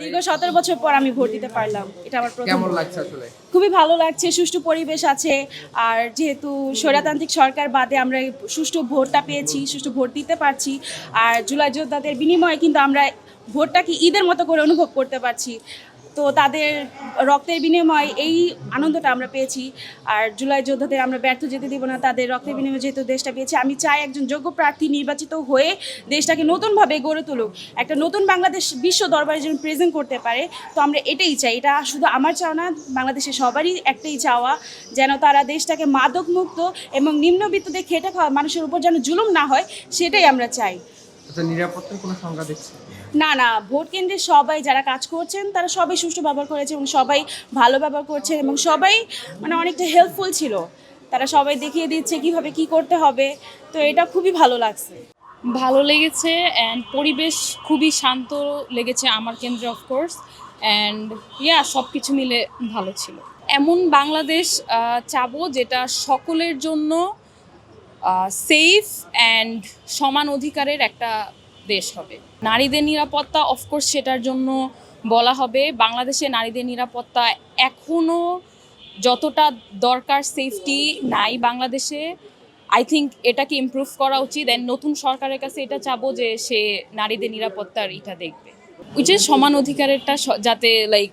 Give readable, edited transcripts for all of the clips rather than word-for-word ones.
দীর্ঘ 17 বছর পর আমি ভোট দিতে পারলাম, এটা আমার প্রথম কেমন ভোট। লাগছে আসলে? খুবই ভালো লাগছে, সুষ্ঠু পরিবেশ আছে। আর যেহেতু স্বৈরতান্ত্রিক সরকার বাদে আমরা এই সুষ্ঠু ভোটটা পেয়েছি, সুষ্ঠু ভোট দিতে পারছি। আর জুলাই যোদ্ধাদের বিনিময়ে কিন্তু আমরা ভোটটাকে ঈদের মতো করে অনুভব করতে পারছি। তো তাদের রক্তের বিনিময়ে এই আনন্দটা আমরা পেয়েছি। আর জুলাই যোদ্ধাদের আমরা ব্যর্থ যেতে দিব না, তাদের রক্তের বিনিময়ে যেহেতু দেশটা পেয়েছি। আমি চাই একজন যোগ্য প্রার্থী নির্বাচিত হয়ে দেশটাকে নতুনভাবে গড়ে তুলুক, একটা নতুন বাংলাদেশ বিশ্ব দরবারে যেন প্রেজেন্ট করতে পারে। তো আমরা এটাই চাই, এটা শুধু আমার চাওয়া না, বাংলাদেশের সবারই একটাই চাওয়া, যেন তারা দেশটাকে মাদকমুক্ত এবং নিম্নবিত্তদের খেটে খাওয়া মানুষের উপর যেন জুলুম না হয়, সেটাই আমরা চাই। আচ্ছা, নিরাপত্তার কোনো সংজ্ঞা দেখছে? না, ভোট কেন্দ্রে সবাই যারা কাজ করছেন তারা সবাই সুষ্ঠু ব্যবহার করেছে এবং সবাই ভালো ব্যবহার করছে এবং সবাই মানে অনেকটা হেল্পফুল ছিল। তারা সবাই দেখিয়ে দিচ্ছে কিভাবে কি করতে হবে। তো এটা খুবই ভালো লাগছে। ভালো লেগেছে অ্যান্ড পরিবেশ খুবই শান্ত লেগেছে আমার কেন্দ্রে অফকোর্স অ্যান্ড সব কিছু মিলে ভালো ছিল। এমন বাংলাদেশ চাবো যেটা সকলের জন্য সেফ অ্যান্ড সমান অধিকারের একটা দেশ হবে। নারীদের নিরাপত্তা অফকোর্স সেটার জন্য বলা হবে। বাংলাদেশে নারীদের নিরাপত্তা এখনও যতটা দরকার সেফটি নাই বাংলাদেশে। আই থিঙ্ক এটাকে ইমপ্রুভ করা উচিত। অ্যান্ড নতুন সরকারের কাছে এটা চাবো যে সে নারীদের নিরাপত্তার এটা দেখবে, ওই যে সমান অধিকারেরটা যাতে লাইক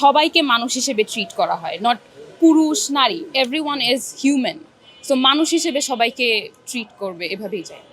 সবাইকে মানুষ হিসেবে ট্রিট করা হয়, নট পুরুষ নারী, এভরিওয়ান ইজ হিউম্যান। সো মানুষ হিসেবে সবাইকে ট্রিট করবে, এভাবেই যায়।